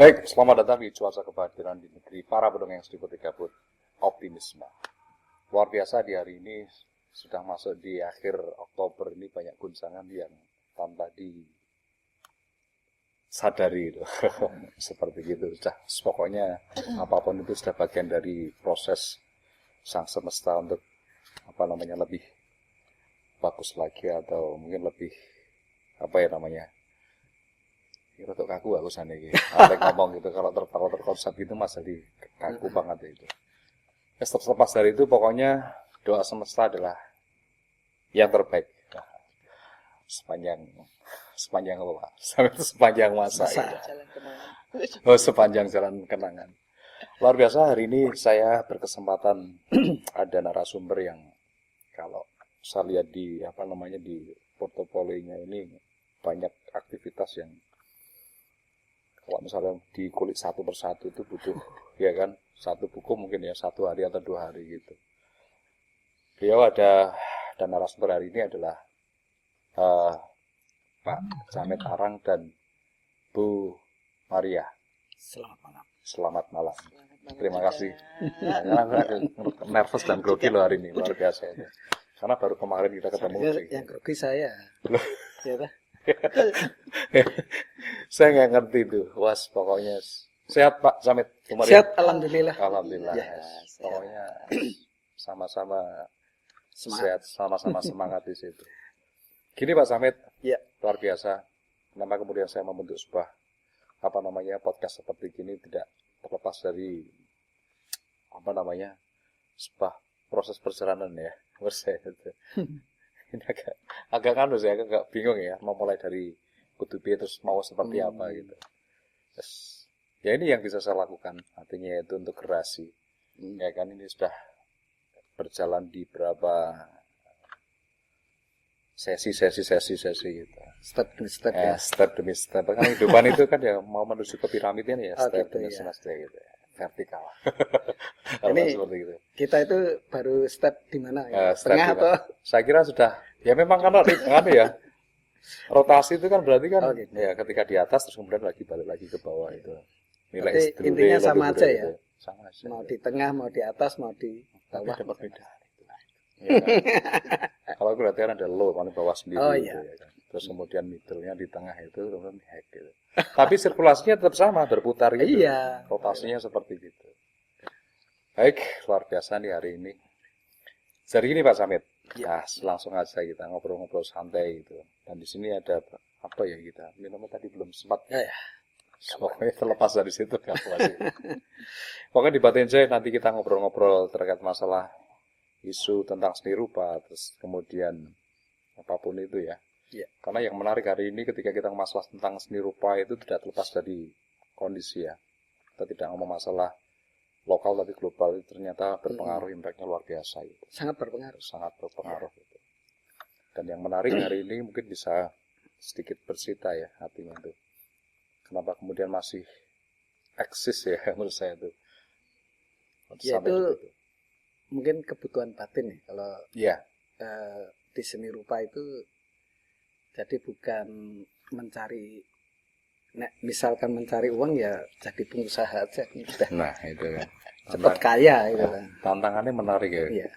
Baik, selamat datang di Cuaca Kebatiran di Negeri Para Pedongeng Seribu Gabut Optimisme. Luar biasa di hari ini, sudah masuk di akhir Oktober ini banyak guncangan yang tanpa disadari itu. Seperti gitu. Sudah, pokoknya apapun itu sudah bagian dari proses sang semesta untuk lebih bagus lagi atau mungkin lebih untuk kaku aku sana gitu. Ada ngomong gitu kalau terkonsep gitu mas jadi kaku banget itu. Ya, terlepas dari itu pokoknya doa semesta adalah yang terbaik sepanjang apa Pak? Sepanjang masa. Ya. Sepanjang jalan kenangan. Luar biasa hari ini saya berkesempatan ada narasumber yang kalau saya lihat di di portofolionya ini banyak aktivitas yang kalau misalnya dikulik satu persatu itu butuh ya kan satu buku mungkin ya 1 hari atau 2 hari gitu. Beliau dan narasumber hari ini adalah Pak Jamet Arang dan Bu Maria. Selamat malam. Selamat malam. Terima kasih. Nervous dan grogi loh hari ini luar biasa itu. Karena baru kemarin kita ketemu. Yang grogi saya. Ya, saya nggak ngerti tuh, was pokoknya sehat Pak Jamet. Sehat, alhamdulillah. Alhamdulillah. Ya, pokoknya sama-sama sehat, sama-sama semangat di situ. Gini Pak Jamet, ya. Luar biasa. Kenapa kemudian saya membentuk sebuah podcast seperti ini tidak terlepas dari sebuah proses perjalanan ya, menurut saya itu. Ini agak bingung ya, mau mulai dari kutubi terus mau seperti apa gitu. Terus, ya ini yang bisa saya lakukan, artinya itu untuk generasi. Ya kan ini sudah berjalan di berapa sesi gitu. Step demi step ya. Step demi step. Kan kehidupan itu kan ya mau menuju ke piramid ini ya, step demi step gitu. Vertikal. Ini gitu. Kita itu baru step di mana ya? Tengah atau? Saya kira sudah. Ya memang kan ya. Rotasi itu kan berarti kan gitu. Ya ketika di atas terus kemudian balik lagi ke bawah itu. Nilai intinya sama aja ya. Sama aja. Mau di tengah, mau di atas, mau di bawah. Ada perbedaan itu. Ya, kan? Kalau aku berarti kan ada low paling bawah sendiri iya. Ya, kan? Terus kemudian middle-nya di tengah itu kemudian high gitu. Tapi sirkulasinya tetap sama, berputar gitu. Iya. Rotasinya seperti gitu. Baik, luar biasa nih hari ini. Jadi gini Pak Samit, ya. Langsung aja kita ngobrol-ngobrol santai gitu. Dan di sini ada apa ya kita? Minumnya tadi belum sempat. Ya. Pokoknya terlepas dari situ kan pokoknya di Batin Jaya nanti kita ngobrol-ngobrol terkait masalah isu tentang seni rupa, terus kemudian apapun itu ya. Ya. Karena yang menarik hari ini ketika kita masalah tentang seni rupa itu tidak terlepas dari kondisi ya. Kita tidak ngomong masalah lokal tapi global itu ternyata berpengaruh, impactnya luar biasa itu. Sangat berpengaruh. Itu. Dan yang menarik hari ini mungkin bisa sedikit bercerita ya artinya itu. Kenapa kemudian masih eksis ya menurut saya itu. Ya itu mungkin kebutuhan batin ya kalau di seni rupa itu. Jadi bukan misalkan mencari uang ya jadi pengusaha aja. Nah itu kan. Cepat kaya itu kan. Tantangannya menarik ya. Iya.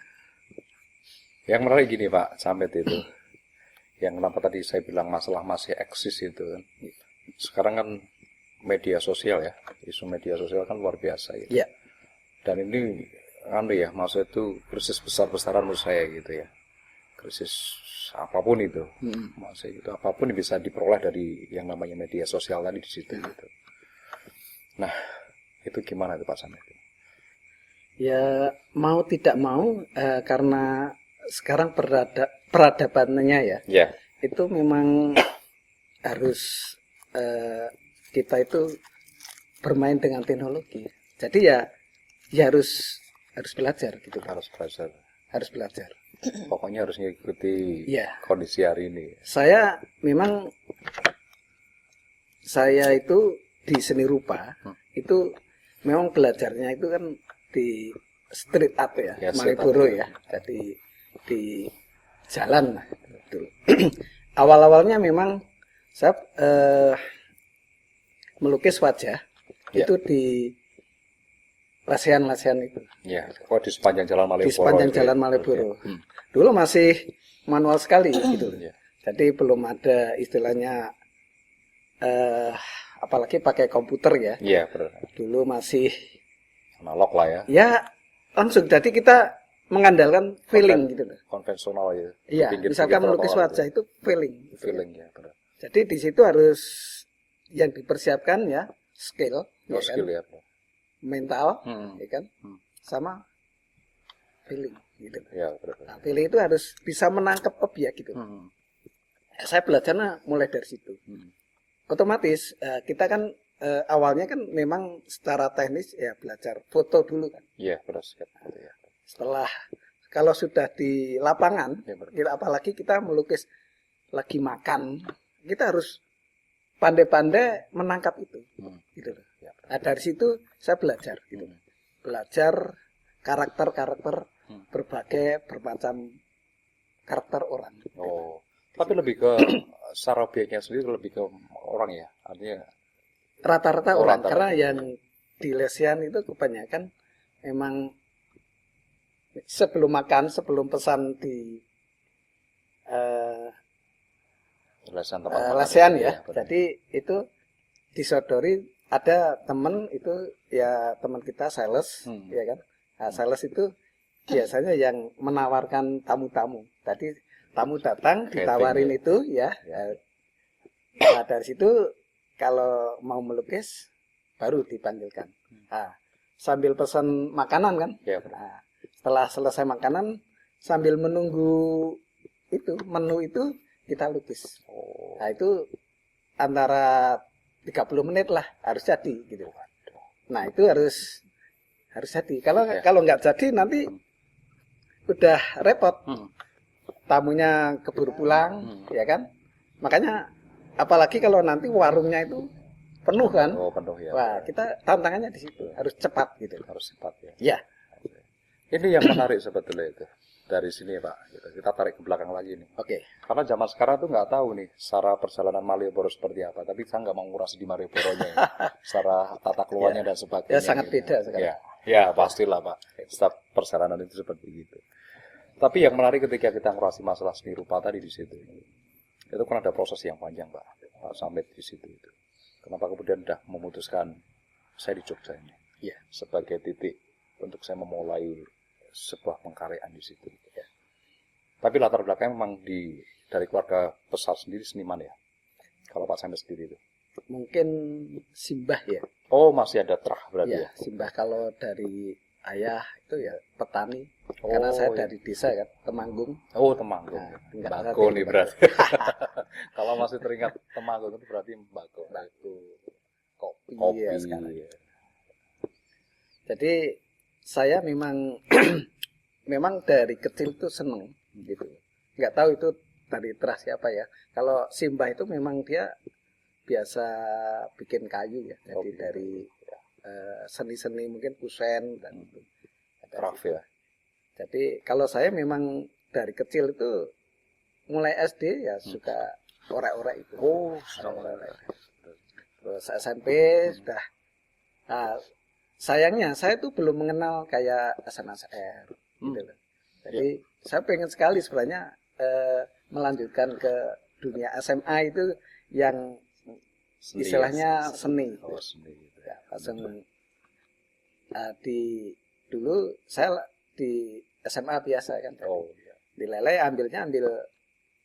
Yang menarik gini Pak Samet itu. Yang kenapa tadi saya bilang masalah masih eksis itu kan. Sekarang kan media sosial ya. Isu media sosial kan luar biasa gitu. Iya. Dan ini maksud itu krisis besar-besaran menurut saya gitu ya. Krisis apapun itu, maksudnya itu apapun yang bisa diperoleh dari yang namanya media sosial tadi di situ gitu. Nah, itu gimana itu Pak Samet? Ya mau tidak mau karena sekarang peradabannya ya, itu memang harus kita itu bermain dengan teknologi. Jadi ya harus belajar gitu. Harus belajar. Pokoknya harus mengikuti kondisi hari ini. Saya itu di seni rupa itu memang belajarnya itu kan di street art ya Malioboro ya. Jadi di jalan gitu. Awal-awalnya memang saya melukis wajah Ya. itu di lesehan-lesehan itu. Ya, oh di sepanjang jalan Malioboro. Di sepanjang itu ya? jalan Malioboro. Hmm. Dulu masih manual sekali gitu. Ya. Jadi belum ada istilahnya apalagi pakai komputer ya. Iya, benar. Dulu masih Analog lah ya. ya langsung. Jadi kita mengandalkan feeling gitu loh. Konvensional ya. Iya, misalkan melukis wajah itu feeling. Gitu Feeling ya, benar. Jadi di situ harus yang dipersiapkan ya skill, Oh, ya skill kan? ya. Mental, Hmm. ya kan? Hmm. Sama feeling gitu. Ya, benar. Nah, feeling itu harus bisa menangkap objek gitu. Hmm. Saya belajarnya mulai dari situ. Hmm. Otomatis kita kan awalnya kan memang secara teknis ya belajar foto dulu kan. Iya, benar sekali. Ya. Setelah kalau sudah di lapangan, Ya, benar. apalagi kita melukis lagi makan, kita harus pandai-pandai menangkap itu, gitu loh. Ya, benar. Nah, dari situ saya belajar, gitu. Hmm. Belajar karakter-karakter Hmm. berbagai bermacam karakter orang. Oh, tapi lebih ke secara obyeknya sendiri lebih ke orang ya, artinya. Rata-rata Oh, orang, rata-rata. karena yang di lesehan itu kebanyakan memang sebelum makan, sebelum pesan di Lesehan tempat makan lesehan itu, ya. benar. Jadi itu disodori ada teman itu ya teman kita sales, ya kan. Nah, sales itu biasanya yang menawarkan tamu-tamu. Tadi tamu datang ditawarin ya. itu ya. Nah, dari situ kalau mau melukis baru dipanggilkan. Nah, sambil pesan makanan kan. Ya, benar. Nah, setelah selesai makanan sambil menunggu itu menu itu kita lukis. Oh, Nah, itu antara 30 menit lah harus jadi gitu. Nah, itu harus jadi. Kalau Ya. kalau nggak jadi nanti udah repot. Hmm. Tamunya keburu pulang, ya kan? Makanya apalagi kalau nanti warungnya itu penuh kan. Oh, penuh ya. Wah, kita tantangannya di situ, harus cepat gitu. Harus cepat ya. Ya. Ini yang menarik sebetulnya itu. Dari sini Pak, kita tarik ke belakang lagi nih. Oke. Karena zaman sekarang tuh nggak tahu nih secara perjalanan Malioboro seperti apa. Tapi saya nggak mau nguras di Malioboronya, ya. Secara tata kelolanya dan sebagainya. Ya sangat beda sekarang. Ya pastilah Pak. Setiap perjalanan itu seperti itu. Tapi yang menarik ketika kita ngurasi masalah seni rupa tadi di situ, itu kan ada proses yang panjang Pak sampai di situ itu. Kenapa kemudian udah memutuskan saya di Jogja ini, Ya. sebagai titik untuk saya memulai sebuah pengkaryaan di situ. Ya. Tapi latar belakangnya memang dari keluarga besar sendiri seniman ya. Kalau Pak Samet sendiri itu. Mungkin simbah ya. Oh, masih ada terah berarti ya. Ya, simbah kalau dari ayah itu ya petani. Karena saya dari desa kan, Temanggung. Oh, Temanggung. Nah, enggak Mbako ngerti, nih Pak. berarti. Kalau masih teringat Temanggung itu berarti Mbako. Kopi, Kopi. ya sekarang. Jadi saya memang memang dari kecil tuh seneng gitu. Nggak tahu itu dari terah siapa ya. Kalau simbah itu memang dia biasa bikin kayu ya. Jadi Oke. dari seni-seni mungkin kusen dan itu. Craft ya. Jadi kalau saya memang dari kecil itu mulai SD ya suka orek-orek itu. Oh, Orek-orek. Terus SMP sudah. Nah, sayangnya saya tuh belum mengenal kayak SNSR gitu loh. Jadi saya pengen sekali sebenarnya melanjutkan ke dunia SMA itu yang Seni. istilahnya seni. Oh, seni gitu ya. Langsung dulu saya di SMA biasa kan. Oh, iya. Di Lele ambil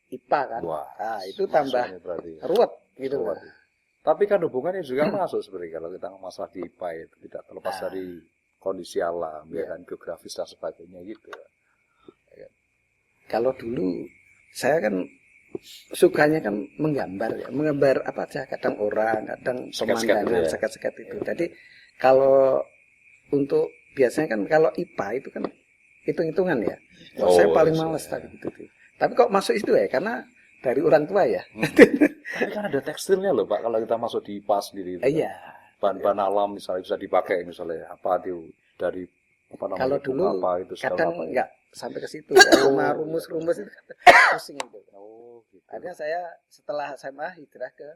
IPA kan. Wah, Nah, itu tambah maksudnya berarti. ruwet gitu loh. Ruwet. Tapi kan hubungannya juga masuk sebenarnya kalau kita masalah di IPA itu tidak terlepas Nah. dari kondisi alam, ya Iya. kan, geografis dan sebagainya gitu. Kalau dulu saya kan sukanya kan menggambar ya, menggambar apa aja, kadang orang, kadang Sekat-sekat pemandangan, itu ya. sekat-sekat itu. Jadi kalau untuk biasanya kan kalau IPA itu kan hitung-hitungan ya. Oh, Saya paling iya. males tadi gitu tuh. Tapi kok masuk itu ya, karena dari orang tua ya. Tapi kan ada tekstilnya loh Pak, kalau kita masuk di IPA sendiri itu. Iya. Bahan-bahan alam misalnya bisa dipakai misalnya apa itu dari apa namanya? Kalau dulu apa itu segala kadang apa ya. nggak sampai ke situ. Rumah rumus-rumus itu pusing itu. Oh, gitu. Akhirnya saya setelah SMA hijrah ke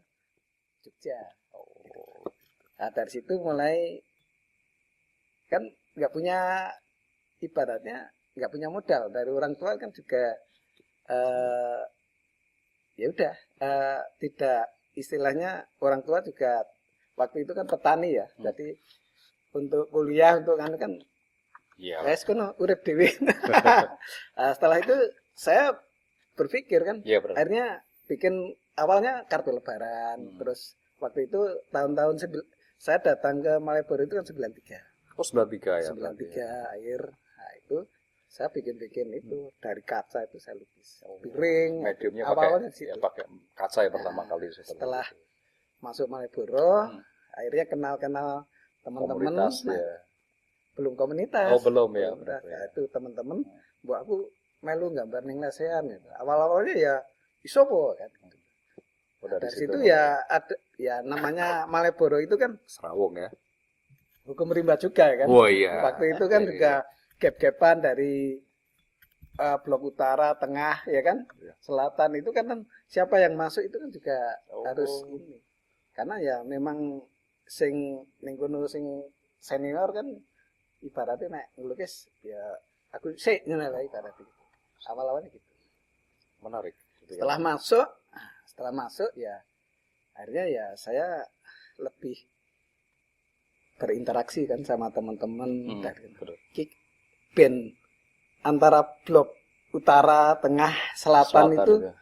Jogja. Oh. Nah, dari situ mulai kan nggak punya, ibaratnya nggak punya modal dari orang tua kan juga eh, ya udah, tidak, istilahnya orang tua juga waktu itu kan petani ya, jadi untuk kuliah untuk kan Iya. wes kono urip dhewe. Nah, setelah itu saya berpikir kan, Iya, benar. akhirnya bikin awalnya kartu lebaran, terus waktu itu tahun-tahun saya datang ke Malioboro itu kan 93. Oh, 93 ya. 93 akhir. Nah, itu saya bikin-bikin itu dari kaca itu saya lukis. Piring, Mediumnya awal-awalnya pakai di situ. pakai kaca ya pertama kali Setelah masuk Malioboro, akhirnya kenal-kenal teman-teman. komunitas Nah, ya. belum komunitas. Oh, belum ya. Komunitas. Benar, Nah, ya. itu teman-teman, buat aku melu gambar ning lesehan gitu. Awal-awalnya ya iso po kan. Oh, Dari situ ya ada ya namanya Malioboro itu kan Serawung ya. hukum rimba juga kan. Oh iya. Waktu itu kan Iya, juga gap-gapan dari blok utara, tengah ya kan, Iya. selatan itu kan siapa yang masuk itu kan juga Oh. harus ini. Karena ya memang sing ning kono sing senior kan ibaratnya nek ngelukis ya aku sik ngono lah ibaratnya gitu. Awal-awalnya gitu. Menarik. Gitu ya. Setelah masuk ya akhirnya ya saya lebih berinteraksi kan sama teman-teman dari betul. band antara blok utara, tengah, selatan itu ya.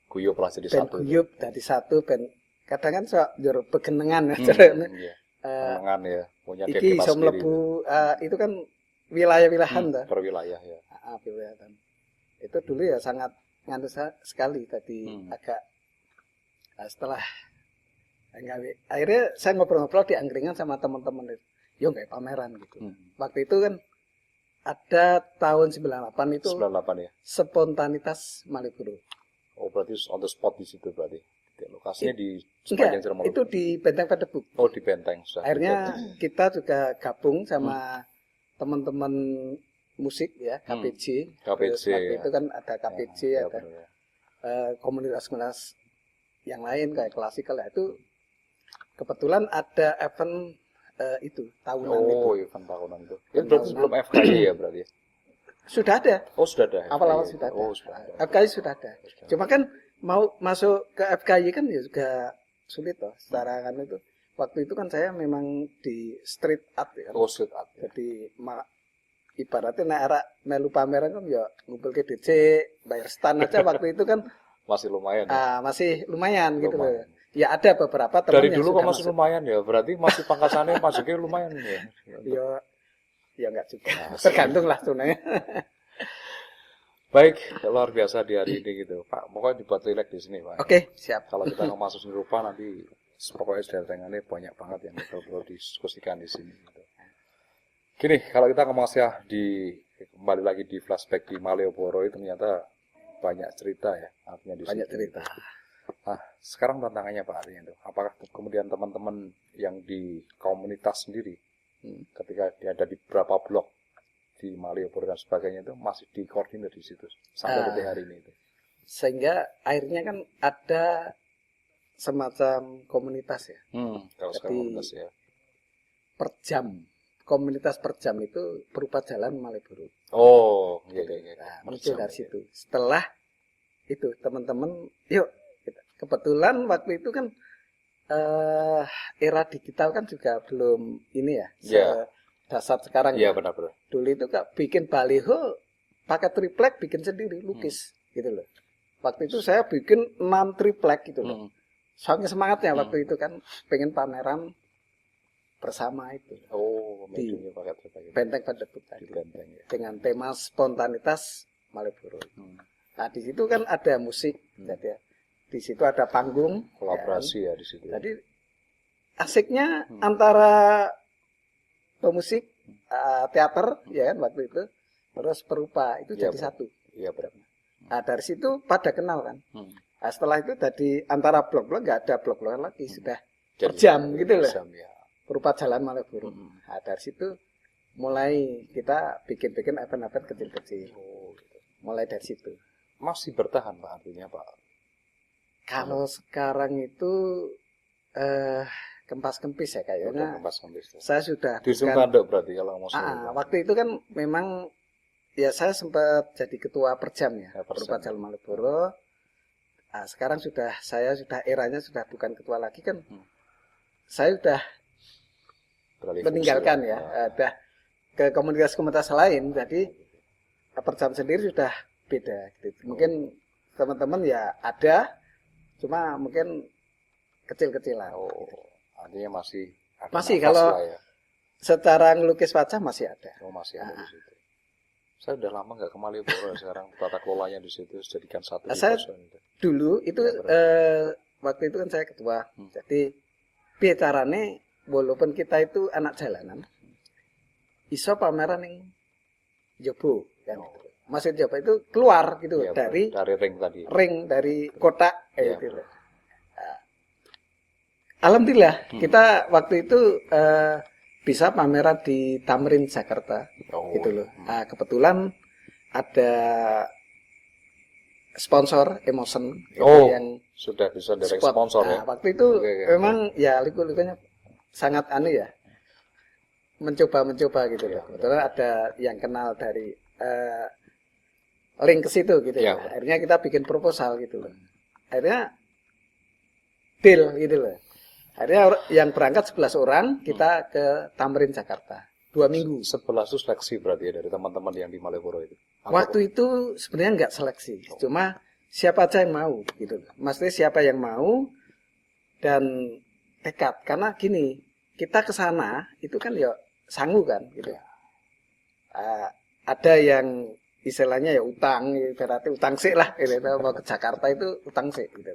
Guyub lah jadi band satu. guyub dari satu band. Kadang kan sok jur pegenengan ya. Iya. Lengan ya. Punya Iki iso mlebu itu kan wilayah-wilahan ta. per wilayah ya. Wilayah. Itu dulu ya sangat nganu sekali tadi agak setelah akhirnya saya ngobrol-ngobrol di angkringan sama teman-teman itu. Yo nggak pameran gitu. Waktu itu kan ada tahun 98 itu 98 ya. spontanitas Malioboro. Oh, berarti on the spot di situ berarti. Lokasinya di Enggak, sepanjang Jalan itu di Benteng Padebuk. Oh, di Benteng. Sudah Akhirnya kita juga gabung sama teman-teman musik ya, KPJ. KPJ, Terus waktu itu kan ada KPJ, ya, ada benar, ya. komunitas-komunitas yang lain kayak klasikal ya. Itu kebetulan ada event itu tahunan itu. Oh, event tahunan itu. Itu berarti sebelum FKY ya berarti ya? Sudah ada. Oh, sudah ada. Awal-awal sudah ada. Oh, sudah ada. FKY sudah ada. Cuma kan mau masuk ke FKY kan ya juga sulit toh. Secara kan itu. Waktu itu kan saya memang di street art ya. Oh, street art. Ya. Jadi ibaratnya nek arek melu pameran kan ya ngumpul ke DC, bayar stand aja waktu itu kan masih lumayan. Ya? Masih lumayan gitu loh. Ya ada beberapa teman dari yang dulu kok sudah masih lumayan ya. Berarti masih pangkasannya masuknya lumayan ya. Ya enggak juga. Tergantung lah sebenarnya. Baik, luar biasa di hari ini gitu, Pak. Pokoknya dibuat relax di sini, Pak. Oke, siap. Kalau kita mau masuk seni rupa nanti pokoknya sedatangannya banyak banget yang perlu diskusikan di sini. Gitu. Gini, kalau kita ngomong kembali lagi di flashback di Malioboro itu ternyata banyak cerita ya, artinya di banyak situ. cerita. Nah, sekarang tantangannya Pak artinya itu, apakah kemudian teman-teman yang di komunitas sendiri, ketika dia ada di beberapa blok di Malioboro dan sebagainya itu masih dikoordinir di situ sampai detik hari ini itu. Sehingga akhirnya kan ada semacam komunitas ya. Kalau sekarang komunitas ya. Per jam. Komunitas per jam itu berupa jalan Malioboro. Oh, iya. Nah, muncul dari situ. Setelah itu teman-teman, yuk. Kebetulan waktu itu kan era digital kan juga belum ini ya. Dasar sekarang. Iya, benar-benar. Dulu itu kak bikin baliho pakai triplek, bikin sendiri lukis gitu loh. Waktu itu saya bikin 6 triplek gitu loh. Soalnya semangatnya waktu itu kan pengen pameran bersama itu. Oh, di pakai triplek. Benteng Padebuk tadi. Benteng, ya. Dengan tema spontanitas Malioboro. Nah, di situ kan ada musik, jadi di situ ada panggung, kolaborasi ya di situ. Jadi asiknya antara pemusik, teater ya kan waktu itu, terus perupa itu jadi satu. Iya benar. Nah, dari situ pada kenal kan. Nah, setelah itu tadi antara blok-blok nggak ada blok-blok lagi, sudah per jam gitu loh. Ya. Perupa jalan Malioboro. Nah, dari situ mulai kita bikin event-event kecil-kecil. Gitu. Mulai dari situ. Masih bertahan Pak artinya Pak? Kalau sekarang itu kempas-kempis ya Udah kayaknya. kempis. Saya sudah Diusung bukan. tanduk berarti kalau mau suruh. Waktu itu kan memang ya saya sempat jadi ketua Perjam ya, Ya, Perjam. Perpacal Malioboro. Sekarang saya sudah eranya sudah bukan ketua lagi kan. Saya sudah Beralih meninggalkan fungsi, ya, udah ke komunitas-komunitas lain. Jadi Perjam sendiri sudah beda. Gitu. Mungkin teman-teman ya ada, cuma mungkin kecil-kecilan. Oh, artinya masih ada Masih, nafas kalau lah ya. secara ngelukis wajah masih ada. Oh, masih ada di situ. Saya udah lama nggak ke Malioboro sekarang tata kelolanya di situ jadikan satu di Saya poson itu. dulu itu Ya, waktu itu kan saya ketua. Jadi bicarane walaupun kita itu anak jalanan, iso pameran ning Jobo kan. Maksud Jobo itu keluar gitu Ya, dari ring tadi. dari kotak Ya, gitu. Alhamdulillah kita waktu itu bisa pameran di Tamrin Jakarta gitu loh. Kebetulan ada sponsor Emotion gitu, yang sudah bisa dari spot. sponsor ya. Waktu itu memang ya liku-likunya sangat ya. Mencoba gitu loh. Kebetulan ada yang kenal dari link ke situ gitu. Ya. Akhirnya kita bikin proposal gitu loh. Akhirnya deal gitu loh. Akhirnya yang berangkat 11 orang, kita ke Tamrin Jakarta. 2 minggu. 11 itu seleksi berarti ya dari teman-teman yang di Malioboro itu. Waktu itu sebenarnya nggak seleksi, cuma siapa aja yang mau gitu. Maksudnya siapa yang mau dan tekad. Karena gini, kita ke sana itu kan ya sangu kan gitu. Ada yang istilahnya ya utang, berarti utang sik lah gitu. Mau ke Jakarta itu utang sik gitu.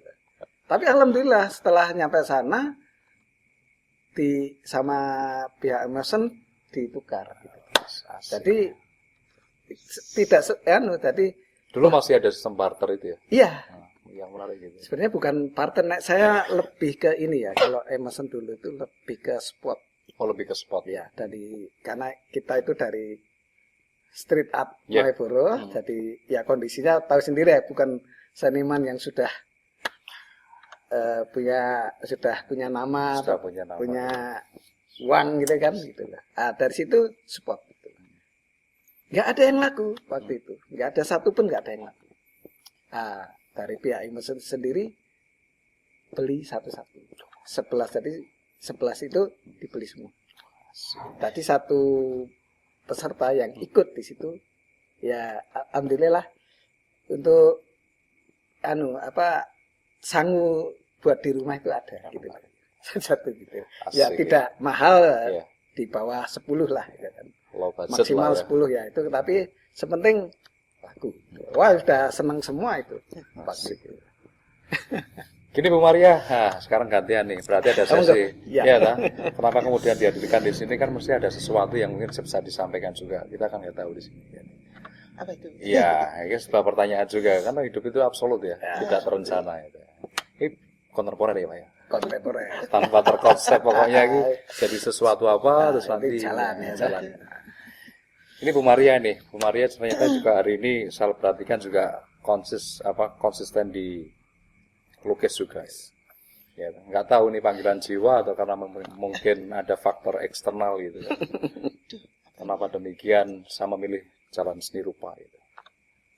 Tapi alhamdulillah setelah nyampe sana sama pihak Emerson ditukar gitu. Jadi tidak jadi dulu masih ada sistem barter itu ya. Iya. Yang menarik gitu. Sebenarnya bukan partner, saya lebih ke ini ya. Kalau Emerson dulu itu lebih ke spot. Oh, lebih ke spot ya. Karena kita itu dari street art Malioboro, jadi ya kondisinya tahu sendiri ya, bukan seniman yang sudah punya nama, punya uang gitu kan, gitu lah. Dari situ spot. Gitu. Nggak ada yang laku waktu itu, nggak ada satu pun nggak ada yang laku. Dari pihak Emerson sendiri beli satu-satu. 11 jadi 11 itu dibeli semua. Tadi satu peserta yang ikut di situ, ya alhamdulillah untuk sangu buat di rumah itu ada gitu. Satu gitu. Ya tidak mahal di bawah 10 lah gitu kan. Maksimal 10 ya itu, tapi sepenting laku. Wah, sudah senang semua itu. Gini Bu Maria, sekarang gantian nih. Berarti ada sesi. Kenapa kemudian dihadirkan di sini kan mesti ada sesuatu yang mungkin bisa disampaikan juga. Kita kan nggak tahu di sini. Apa itu? Iya, ini sebuah pertanyaan juga. Karena hidup itu absolut ya, tidak terencana. Ini kontemporer ya Pak ya? Kontemporer. Tanpa terkonsep pokoknya ini jadi sesuatu apa terus nanti jalan. Ini Bu Maria nih. Bu Maria ternyata juga hari ini saya perhatikan juga konsisten di lukis juga. Ya, nggak tahu nih panggilan jiwa atau karena mungkin ada faktor eksternal gitu. Kenapa demikian saya memilih jalan seni rupa itu?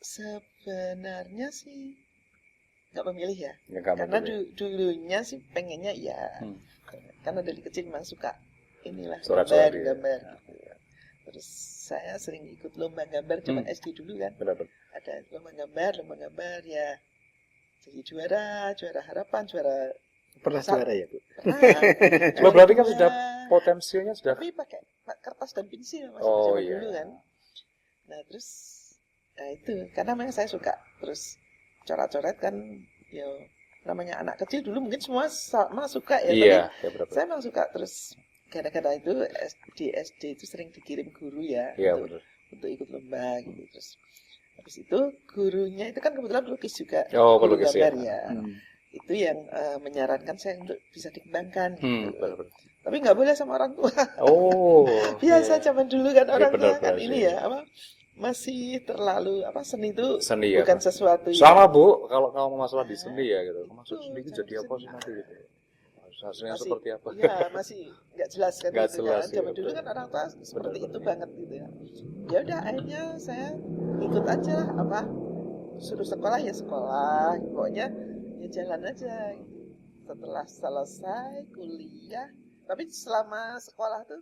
Sebenarnya sih nggak memilih ya. Karena dulunya sih pengennya ya. Karena dari kecil memang suka inilah gambar. Terus saya sering ikut lomba gambar zaman SD dulu kan. Benar. Ada lomba gambar ya. Jadi juara harapan, juara. Pernah juara ya Bu? Cuma berarti kan sudah potensinya sudah. Tapi pakai kertas dan pensil masih zaman dulu kan. Nah terus, itu karena memang saya suka. Terus coret-coret kan, ya namanya anak kecil dulu mungkin semua sama suka ya. Iya. Saya memang suka. Terus kadang-kadang itu di SD itu sering dikirim guru ya. Untuk ikut lomba gitu. Terus habis itu gurunya itu kan kebetulan pelukis juga. Guru pelukis gambar ya. Itu yang menyarankan saya untuk bisa dikembangkan gitu. Tapi nggak boleh sama orang tua. Biasa zaman dulu kan orang tua kan ini ya masih terlalu seni itu bukan sesuatu sama Bu, kalau masalah di seni ya gitu. Maksud seni itu jadi apa sih nanti gitu. hasilnya Masih, seperti apa? ya masih nggak jelas kan Nggak gitu jelas, kan. Zaman ya, dulu betul. kan orang tua seperti Benar, itu benar. banget gitu ya. Ya udah akhirnya saya ikut aja lah apa suruh sekolah ya sekolah, pokoknya ya jalan aja. Setelah selesai kuliah, tapi selama sekolah tuh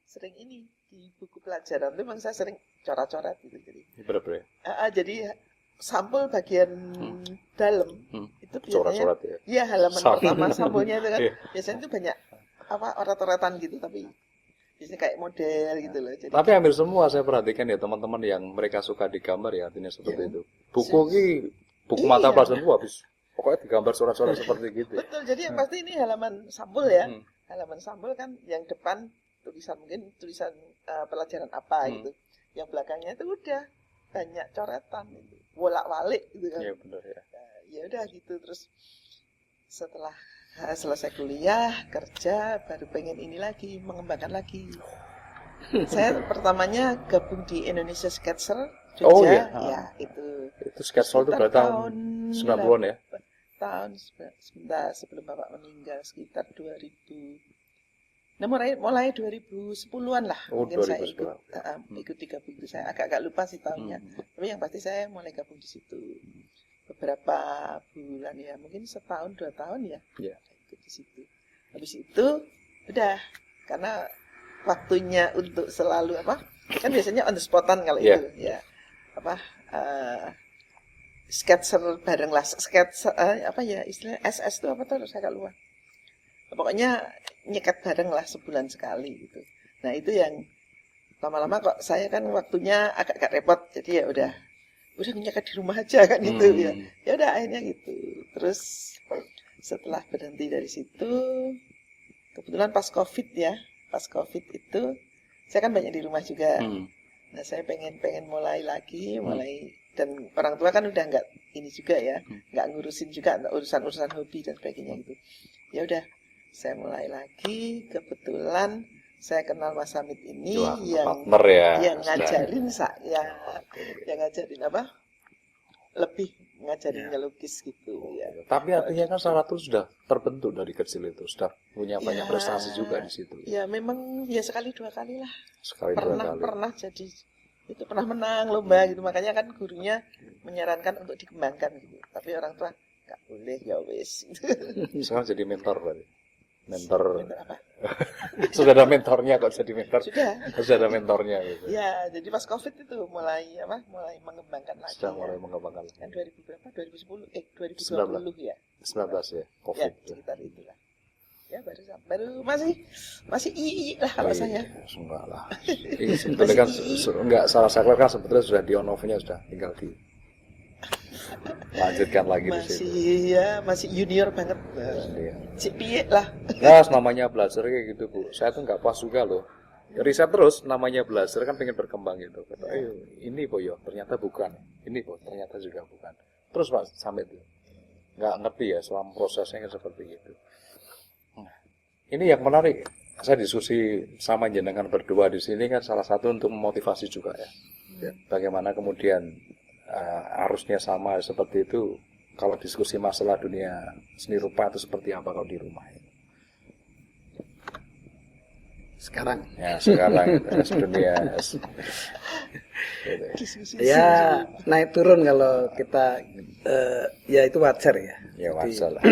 sering ini di buku pelajaran tuh memang saya sering coret-coret gitu jadi. Bener-bener. Jadi sampul bagian dalam itu biasanya Coret-coret ya. iya halaman Sampul. pertama sampulnya itu kan Iya. biasanya itu banyak apa oret-oretan gitu tapi biasanya kayak model gitu loh jadi Tapi hampir semua saya perhatikan ya teman-teman yang mereka suka digambar ya artinya seperti itu. Buku ini buku mata Iya. pelajaran gua habis pokoknya digambar coret-coret seperti gitu. betul jadi yang pasti ini halaman sampul ya Hmm. halaman sampul kan yang depan tulisan mungkin tulisan pelajaran apa gitu yang belakangnya itu udah banyak coretan gitu bolak-balik gitu kan Iya benar ya. ya udah gitu terus setelah selesai kuliah kerja baru pengen ini lagi mengembangkan lagi saya pertamanya gabung di Indonesia Sketcher Jogja Oh, iya. ya itu Itu sketchball itu sekitar berarti tahun 90-an ya. tahun sebentar sebelum bapak meninggal sekitar 2000 nah mulai 2010-an lah Oh, mungkin saya 2010. ikut gabung itu saya agak lupa sih tahunnya tapi yang pasti saya mulai gabung di situ beberapa bulan ya mungkin setahun 2 tahun ya Iya. ikut di situ habis itu udah karena waktunya untuk selalu apa kan biasanya on the spotan kalau Iya. itu ya apa sketser bareng lah sketser apa ya istilah SS itu apa tuh saya agak lupa pokoknya nyekat bareng lah sebulan sekali gitu nah itu yang lama-lama kok saya kan waktunya agak repot jadi ya udah nyekat di rumah aja kan gitu ya udah akhirnya gitu terus setelah berhenti dari situ kebetulan pas COVID itu saya kan banyak di rumah juga nah saya pengen mulai lagi dan orang tua kan udah nggak ini juga ya nggak ngurusin juga urusan hobi dan sebagainya gitu ya udah saya mulai lagi kebetulan saya kenal Mas Hamid ini partner ya. yang ngajarin saya yang ngajarin apa lebih ngajarin ngelukis gitu ya Tapi artinya kan Sarah tuh sudah terbentuk dari kecil itu sudah punya banyak prestasi juga di situ. ya memang ya sekali 2 kali lah Sekali dua kali. pernah jadi itu pernah menang lomba gitu makanya kan gurunya menyarankan untuk dikembangkan gitu tapi orang tua nggak boleh ya wes Sekarang jadi mentor berarti. Mentor apa sudah ada mentornya kok jadi mentor. sudah Ada mentornya gitu. ya jadi pas COVID itu mulai mengembangkan lagi Sudah mulai mengembangkan. kan 2000 berapa 2010 2020 ya 19 ya COVID. ya sekitar itulah ya baru masih lah kalau saya Enggak lah. Ini sebetulnya kan enggak salah saya kan sebetulnya sudah di on off-nya sudah tinggal di lanjutkan lagi di situ. masih junior banget Iya. si piye lah Nah, namanya belajar kayak gitu, Bu. Saya tuh nggak pas juga loh. Riset terus, namanya belajar kan pengen berkembang gitu. Kata, ini Boyo, ternyata bukan. Ini ternyata juga bukan. Terus Pak, sampai itu. Nggak ngerti ya selama prosesnya kan seperti itu. Nah, ini yang menarik. Saya diskusi sama jenengan berdua di sini kan salah satu untuk memotivasi juga ya. Bagaimana kemudian arusnya sama seperti itu. Kalau diskusi masalah dunia seni rupa itu seperti apa kalau di rumah? sekarang Ya sekarang dunia ya naik turun kalau kita ya itu wajar ya. ya wajar lah.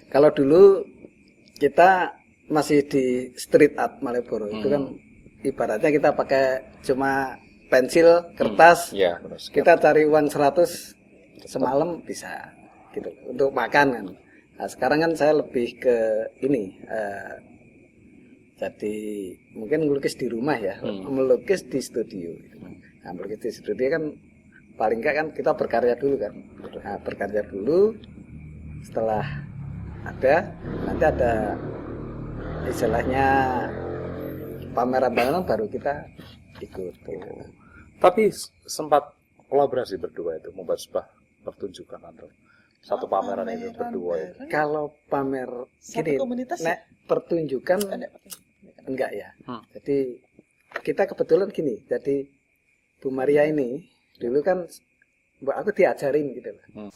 Kalau dulu kita masih di street art Malioboro itu kan ibaratnya kita pakai cuma pensil, kertas, Ya, benar. kita cari uang 100 semalam bisa gitu untuk makan kan. Nah, sekarang kan saya lebih ke ini jadi mungkin melukis di rumah ya, melukis di studio gitu. Nah, melukis di studio kan paling enggak kan kita berkarya dulu kan. Nah, berkarya dulu setelah nanti ada istilahnya pameran baru kita ikut gitu. Tapi sempat kolaborasi berdua itu membuat sebuah pertunjukan atau satu pameran itu berdua itu. Kalau pamer satu gini, komunitas nek pertunjukan enggak ya. Jadi kita kebetulan gini. Jadi Bu Maria ini dulu kan aku diajarin gitu loh.